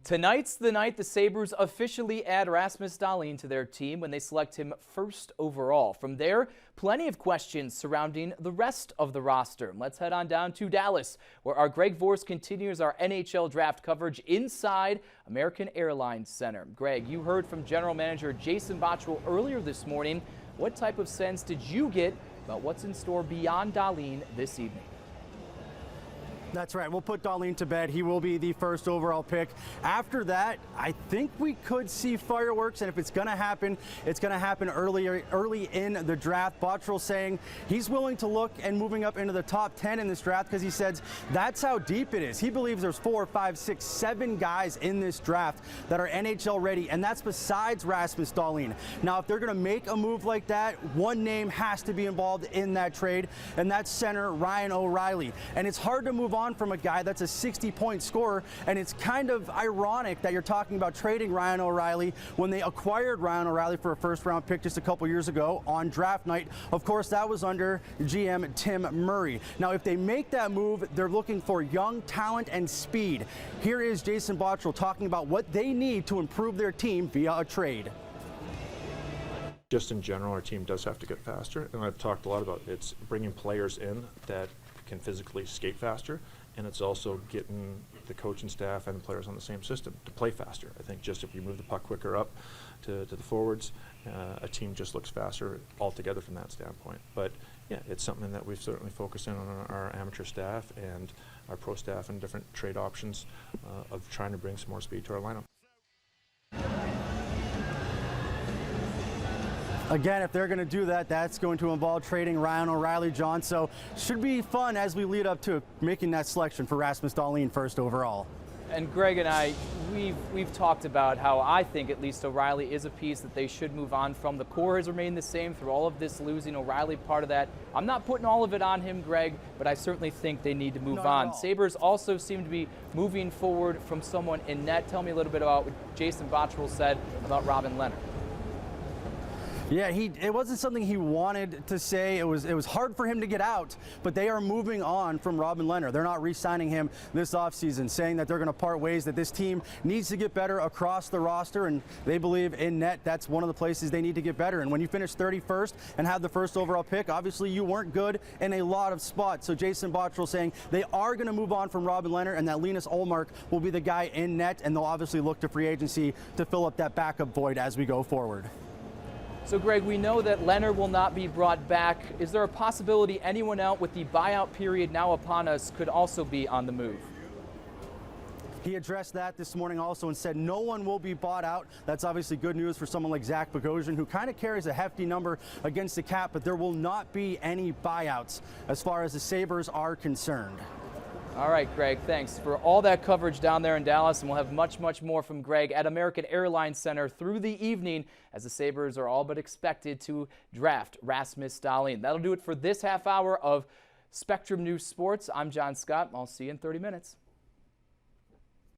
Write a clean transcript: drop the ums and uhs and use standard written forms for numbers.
Tonight's the night the Sabres officially add Rasmus Dahlin to their team when they select him first overall. From there, plenty of questions surrounding the rest of the roster. Let's head on down to Dallas, where our Greg Vorst continues our NHL draft coverage inside American Airlines Center. Greg, you heard from General Manager Jason Botterill earlier this morning. What type of sense did you get about what's in store beyond Dahlin this evening? That's right. We'll put Dahlin to bed. He will be the first overall pick. After that, I think we could see fireworks, and if it's going to happen, it's going to happen early in the draft. Botterill saying he's willing to look and moving up into the top 10 in this draft because he says that's how deep it is. He believes there's 4, 5, 6, 7 guys in this draft that are NHL ready, and that's besides Rasmus Dahlin. Now, if they're going to make a move like that, one name has to be involved in that trade, and that's center Ryan O'Reilly. And it's hard to move on from a guy that's a 60-point scorer, and it's kind of ironic that you're talking about trading Ryan O'Reilly when they acquired Ryan O'Reilly for a first-round pick just a couple years ago on draft night. Of course, that was under GM Tim Murray. Now, if they make that move, they're looking for young talent and speed. Here is Jason Botterill talking about what they need to improve their team via a trade. Just in general, our team does have to get faster, and I've talked a lot about it's bringing players in that can physically skate faster, and it's also getting the coaching staff and the players on the same system to play faster. I think just if we move the puck quicker up to the forwards, a team just looks faster altogether from that standpoint. But yeah, it's something that we've certainly focused in on our amateur staff and our pro staff and different trade options of trying to bring some more speed to our lineup. Again, if they're going to do that, that's going to involve trading Ryan O'Reilly, John. So should be fun as we lead up to making that selection for Rasmus Dahlin first overall. And Greg and I, we've talked about how I think at least O'Reilly is a piece that they should move on from. The core has remained the same through all of this losing. O'Reilly part of that. I'm not putting all of it on him, Greg, but I certainly think they need to move on. Sabres also seem to be moving forward from someone in net. Tell me a little bit about what Jason Botterill said about Robin Lehner. Yeah, it wasn't something he wanted to say. It was hard for him to get out, but they are moving on from Robin Lehner. They're not re-signing him this offseason, saying that they're going to part ways, that this team needs to get better across the roster, and they believe in net that's one of the places they need to get better. And when you finish 31st and have the first overall pick, obviously you weren't good in a lot of spots. So Jason Botterill saying they are going to move on from Robin Lehner, and that Linus Ullmark will be the guy in net, and they'll obviously look to free agency to fill up that backup void as we go forward. So, Greg, we know that Lehner will not be brought back. Is there a possibility anyone out with the buyout period now upon us could also be on the move? He addressed that this morning also and said no one will be bought out. That's obviously good news for someone like Zach Bogosian, who kind of carries a hefty number against the cap, but there will not be any buyouts as far as the Sabres are concerned. All right, Greg, thanks for all that coverage down there in Dallas, and we'll have much, much more from Greg at American Airlines Center through the evening as the Sabres are all but expected to draft Rasmus Dahlin. That'll do it for this half hour of Spectrum News Sports. I'm John Scott. I'll see you in 30 minutes.